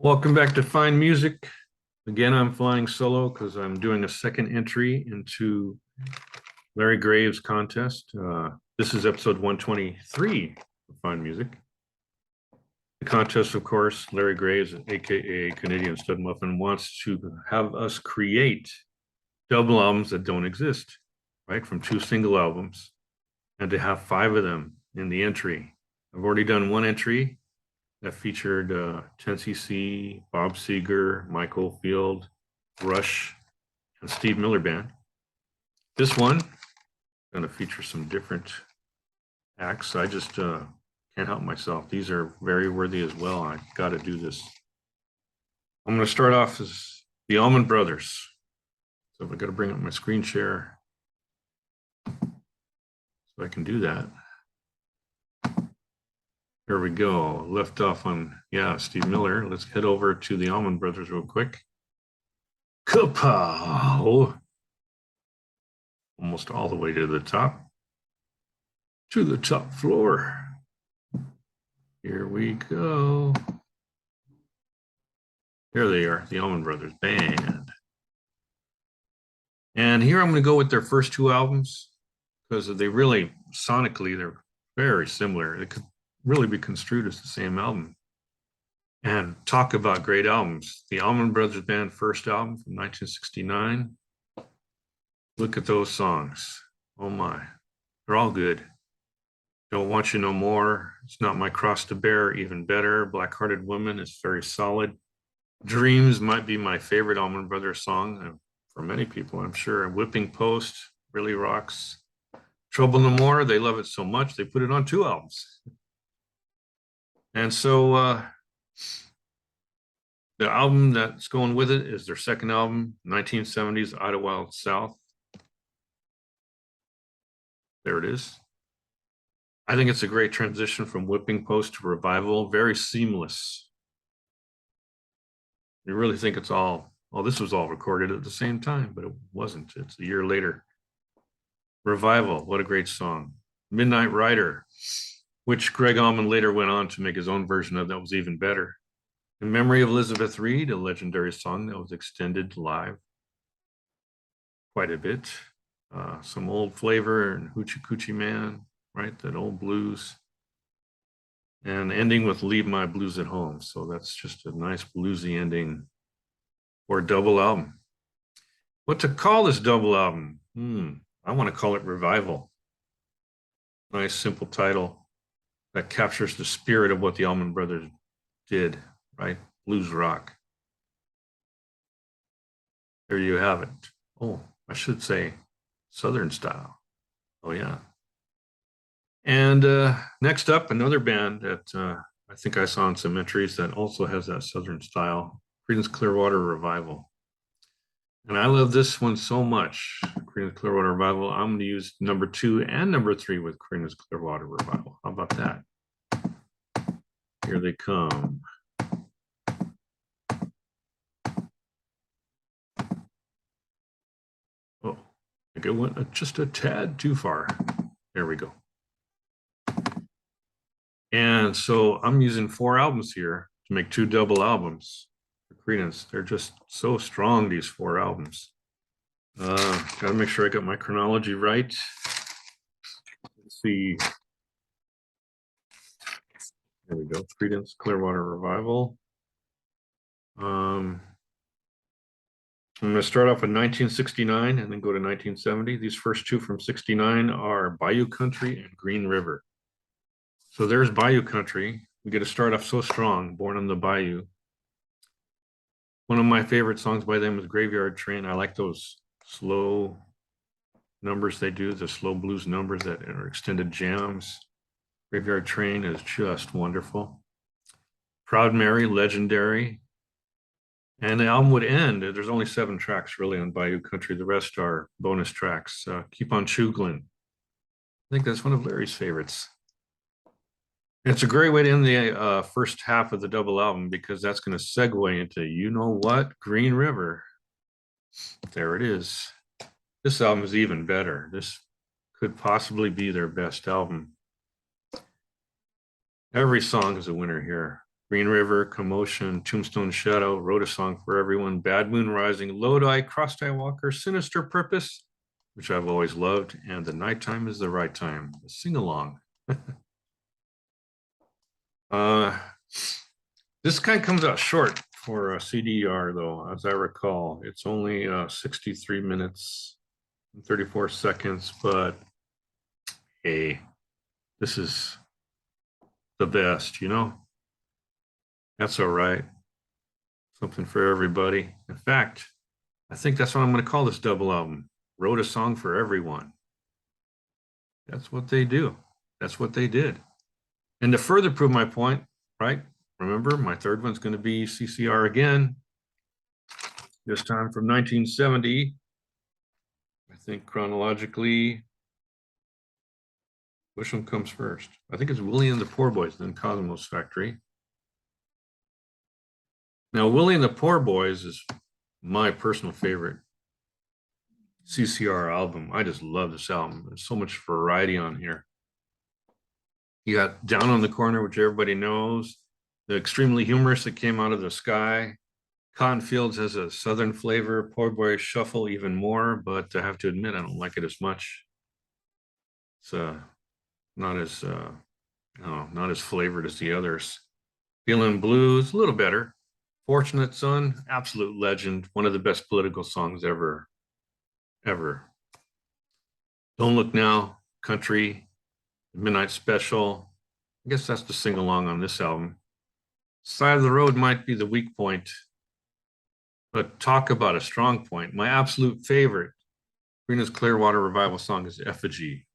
Welcome back to Find Music. Again, I'm flying solo because I'm doing a second entry into Larry Graves' contest. This is episode 123 of Find Music. The contest, of course, Larry Graves, aka Canadian Studmuffin, wants to have us create double albums that don't exist, right? From two single albums, and to have 5 of them in the entry. I've already done one entry that featured 10cc, Bob Seger, Mike Oldfield, Rush, and Steve Miller Band. This one is going to feature some different acts. I just can't help myself. These are very worthy as well. I got to do this. I'm going to start off as the Allman Brothers. So I've got to bring up my screen share so I can do that. Here we go. Left off on, Steve Miller. Let's head over to the Allman Brothers real quick. Kapow! Almost all the way to the top. To the top floor. Here we go. There they are, the Allman Brothers Band. And here I'm going to go with their first 2 albums because they really, sonically, they're very similar. They could really be construed as the same album. And talk about great albums. The Allman Brothers Band first album from 1969. Look at those songs. Oh my, they're all good. Don't Want You No More. It's Not My Cross to Bear, even better. Black-Hearted Woman is very solid. Dreams might be my favorite Allman Brothers song for many people, I'm sure. Whipping Post really rocks. Trouble No More, they love it so much they put it on 2 albums. And so the album that's going with it is their second album, 1970s, Idyllwild South. There it is. I think it's a great transition from Whipping Post to Revival, very seamless. You really think it's all, this was all recorded at the same time, but it wasn't. It's a year later. Revival, what a great song. Midnight Rider, which Greg Allman later went on to make his own version of that was even better. In Memory of Elizabeth Reed, a legendary song that was extended live quite a bit. Some old flavor and Hoochie Coochie Man, right? That old blues. And ending with Leave My Blues at Home. So that's just a nice bluesy ending for a double album. What to call this double album? I want to call it Revival. Nice, simple title that captures the spirit of what the Allman Brothers did, right? Blues rock. There you have it. Oh, I should say Southern style. Oh, yeah. And next up, another band that I think I saw in some entries that also has that Southern style, Creedence Clearwater Revival. And I love this one so much, Creedence Clearwater Revival. I'm going to use number 2 and number 3 with Creedence Clearwater Revival. How about that? Here they come. Oh, I think it went just a tad too far. There we go. And so I'm using 4 albums here to make 2 double albums for Creedence. They're just so strong, these 4 albums. Got to make sure I got my chronology right. Let's see. There we go. Creedence Clearwater Revival. I'm going to start off with 1969 and then go to 1970. These first 2 from 69 are Bayou Country and Green River. So there's Bayou Country. We get to start off so strong, Born on the Bayou. One of my favorite songs by them is Graveyard Train. I like those slow numbers they do, the slow blues numbers that are extended jams. Graveyard Train is just wonderful. Proud Mary, legendary. And the album would end. There's only 7 tracks really on Bayou Country. The rest are bonus tracks. Keep on Chugling. I think that's one of Larry's favorites. It's a great way to end the first half of the double album because that's going to segue into, you know what, Green River. There it is. This album is even better. This could possibly be their best album. Every song is a winner here. Green River, Commotion, Tombstone Shadow, Wrote a Song for Everyone, Bad Moon Rising, Lodi, Cross-Tie Walker, Sinister Purpose, which I've always loved, and The Nighttime is the Right Time, sing along. This kind of comes out short for a CDR though, as I recall. It's only 63 minutes and 34 seconds, but hey, this is the best, you know? That's all right. Something for everybody. In fact, I think that's what I'm going to call this double album. Wrote a Song for Everyone. That's what they do. That's what they did. And to further prove my point, right? Remember, my third one's going to be CCR again, this time from 1970. I think chronologically, which one comes first? I think it's Willie and the Poor Boys, then Cosmos Factory. Now, Willie and the Poor Boys is my personal favorite CCR album. I just love this album. There's so much variety on here. You got Down on the Corner, which everybody knows, the extremely humorous that came out of the sky. Cotton Fields has a southern flavor. Poor Boy Shuffle even more, but I have to admit I don't like it as much. It's not as not as flavored as the others. Feeling Blues, a little better. Fortunate Son, absolute legend, one of the best political songs ever. Don't Look Now, Country, Midnight Special. I guess that's the sing along on this album. Side of the Road might be the weak point, but talk about a strong point. My absolute favorite Creedence Clearwater Revival song is Effigy.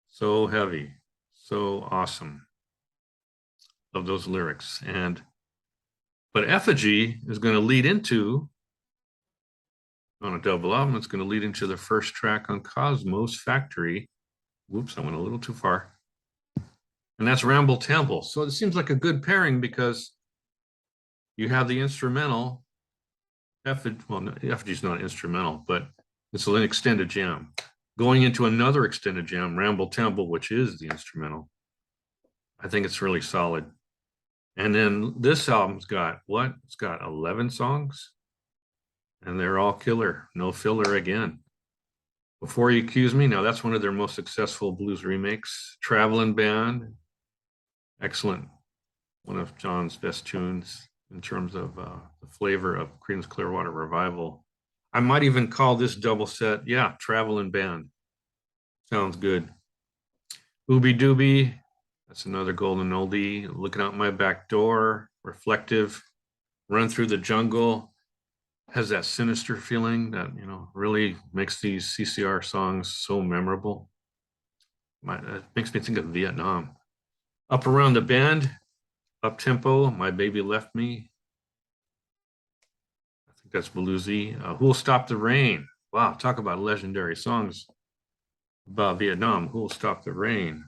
So heavy, so awesome. Love those lyrics. But Effigy is going to lead into, on a double album, it's going to lead into the first track on Cosmos Factory. Whoops, I went a little too far. And that's Ramble Temple. So it seems like a good pairing because you have the instrumental. Effigy's not instrumental, but it's an extended jam. Going into another extended jam, Ramble Temple, which is the instrumental. I think it's really solid. And then this album's got what? It's got 11 songs, and they're all killer. No filler again. Before You Accuse Me, now that's one of their most successful blues remakes. Travelin' Band, excellent. One of John's best tunes in terms of the flavor of Creedence Clearwater Revival. I might even call this double set, yeah, Travelin' Band. Sounds good. Ooby Dooby, that's another golden oldie. Looking Out My Back Door, reflective. Run Through the Jungle, has that sinister feeling that, you know, really makes these CCR songs so memorable. It makes me think of Vietnam. Up Around the Bend, up tempo, My Baby Left Me. I think that's bluesy. Who'll Stop the Rain? Wow, talk about legendary songs about Vietnam. Who'll Stop the Rain?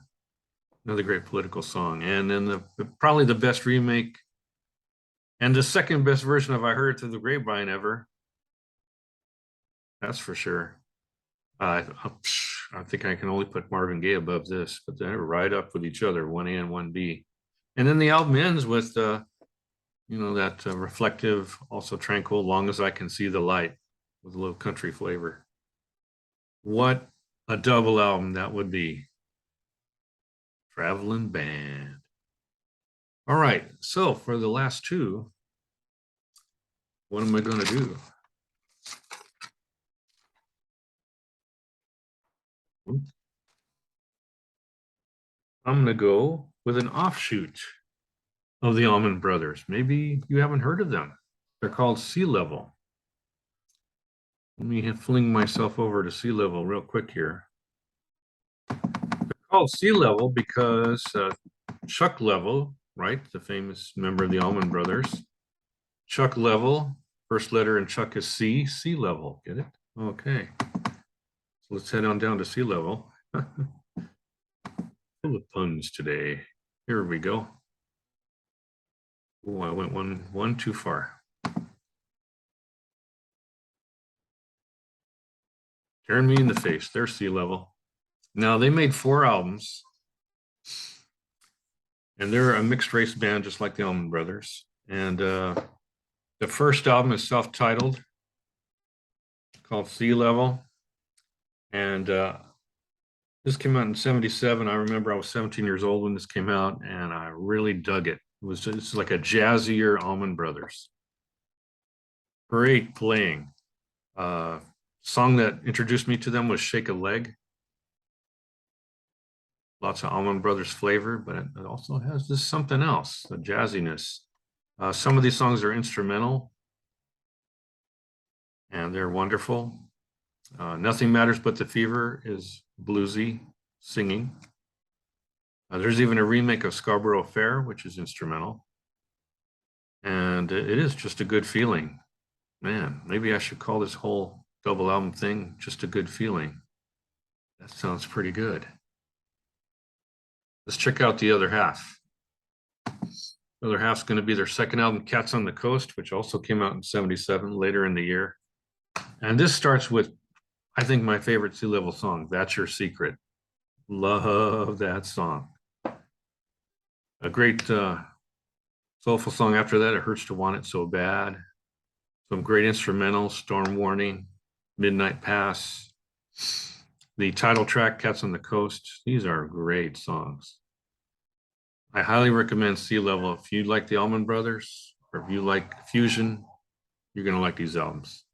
Another great political song. And then probably the best remake and the second best version of I Heard It Through the Grapevine ever. That's for sure. I think I can only put Marvin Gaye above this, but they're right up with each other, 1A and 1B. And then the album ends with, that reflective, also tranquil, Long as I Can See the Light, with a little country flavor. What a double album that would be. Traveling Band. All right, so for the last two, what am I going to do? I'm going to go with an offshoot of the Allman Brothers. Maybe you haven't heard of them. They're called Sea Level. Let me fling myself over to Sea Level real quick here. They're called Sea Level because Chuck Level, right, the famous member of the Allman Brothers. Chuck Level, first letter in Chuck is C, Sea Level. Get it? Okay. So let's head on down to Sea Level. Full of puns today. Here we go. Oh, I went one too far. Staring me in the face. They're Sea Level. Now, they made 4 albums. And they're a mixed race band, just like the Allman Brothers. And the first album is self-titled, called Sea Level. And this came out in 77. I remember I was 17 years old when this came out, and I really dug it. It was just like a jazzier Allman Brothers. Great playing. Song that introduced me to them was Shake a Leg. Lots of Allman Brothers flavor, but it also has this something else, a jazziness. Some of these songs are instrumental, and they're wonderful. Nothing Matters But the Fever is bluesy singing. There's even a remake of Scarborough Fair, which is instrumental. And it is just a good feeling. Man, maybe I should call this whole double album thing Just a Good Feeling. That sounds pretty good. Let's check out the other half. The other half's going to be their second album, Cats on the Coast, which also came out in 77, later in the year. And this starts with, I think, my favorite Sea Level song, That's Your Secret. Love that song. A great soulful song after that, It Hurts to Want It So Bad. Some great instrumentals, Storm Warning, Midnight Pass, the title track, Cats on the Coast. These are great songs. I highly recommend Sea Level. If you like the Allman Brothers, or if you like fusion, you're going to like these albums.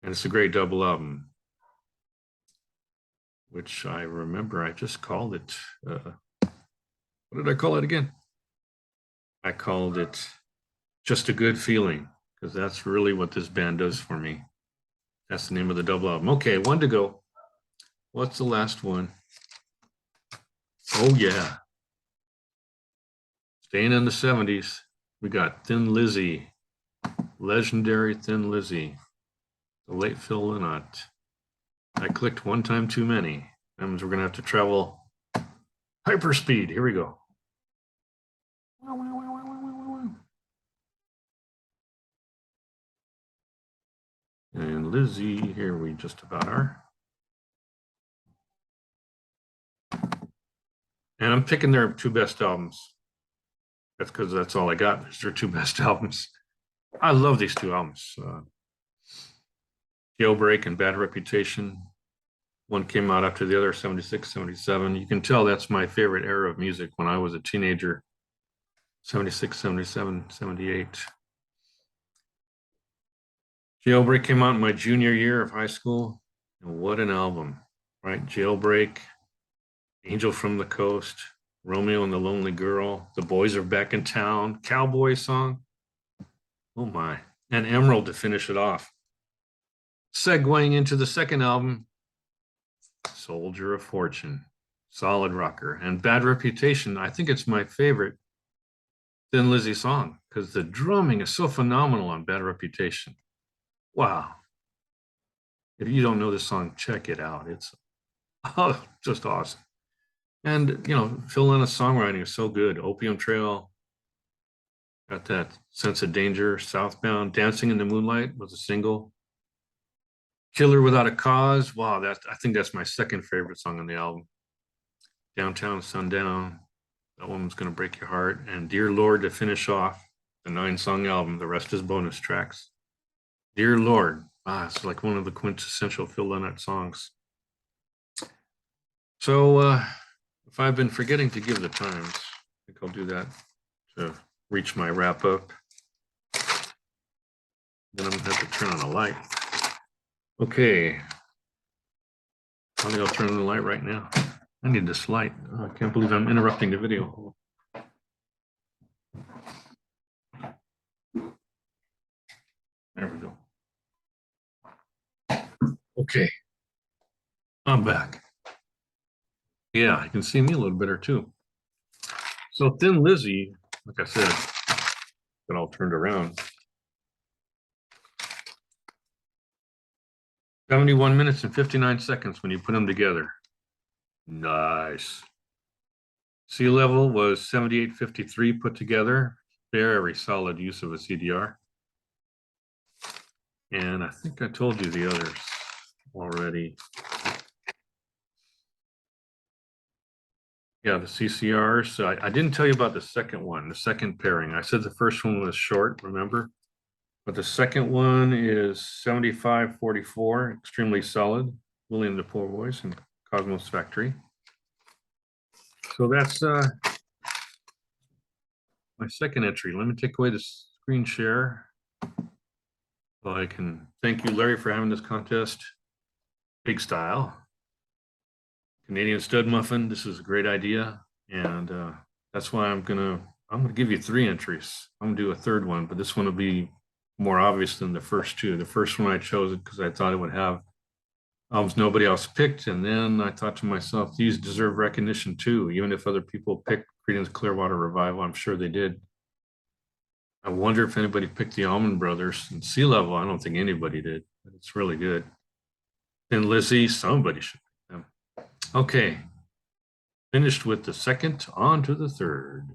And it's a great double album, which I remember I just called it. What did I call it again? I called it Just a Good Feeling, because that's really what this band does for me. That's the name of the double album. Okay, one to go. What's the last one? Oh, yeah. Staying in the 70s, we got Thin Lizzy, legendary Thin Lizzy, the late Phil Lynott. I clicked one time too many. That means we're going to have to travel hyperspeed. Here we go. And Lizzy, here we just about are. And I'm picking their two best albums. That's because that's all I got. It's their two best albums. I love these two albums. Jailbreak and Bad Reputation. One came out after the other, 76, 77. You can tell that's my favorite era of music when I was a teenager. 76, 77, 78. Jailbreak came out in my junior year of high school. And what an album, right? Jailbreak, Angel from the Coast, Romeo and the Lonely Girl, The Boys Are Back in Town, Cowboy Song. Oh my. And Emerald to finish it off. Segueing into the second album, Soldier of Fortune, solid rocker. And Bad Reputation, I think it's my favorite Thin Lizzy song because the drumming is so phenomenal on Bad Reputation. Wow. If you don't know this song, check it out. It's just awesome. And, you know, Phil Lynnett's songwriting is so good. Opium Trail, got that Sense of Danger, Southbound, Dancing in the Moonlight was a single. Killer Without a Cause, wow, I think that's my second favorite song on the album. Downtown Sundown, that one was going to break your heart. And Dear Lord to finish off the 9-song album. The rest is bonus tracks. Dear Lord, it's like one of the quintessential Phil Lynott songs. So if I've been forgetting to give the times, I think I'll do that to reach my wrap up. Then I'm going to have to turn on a light. Okay. I think I'll turn on the light right now. I need this light. Oh, I can't believe I'm interrupting the video. There we go. Okay. I'm back. Yeah, you can see me a little better too. So Thin Lizzy, like I said, got all turned around. 71 minutes and 59 seconds when you put them together. Nice. Sea Level was 78.53 put together. Very solid use of a CDR. And I think I told you the others already. Yeah, the CCRs. So I didn't tell you about the second one, the second pairing. I said the first one was short, remember? But the second one is 75-44, extremely solid. Willie and the Poor Boys and Cosmos Factory. So that's my second entry. Let me take away the screen share so I can thank you, Larry, for having this contest. Big style. Canadian Studmuffin. This is a great idea. And that's why I'm gonna give you 3 entries. I'm gonna do a third one, but this one will be more obvious than the first 2. The first one I chose it because I thought it would have albums nobody else picked. And then I thought to myself, these deserve recognition too, even if other people picked Creedence Clearwater Revival. I'm sure they did. I wonder if anybody picked the Allman Brothers and Sea Level. I don't think anybody did, but it's really good. And Lizzy, somebody should pick them. Okay. Finished with the second, on to the third.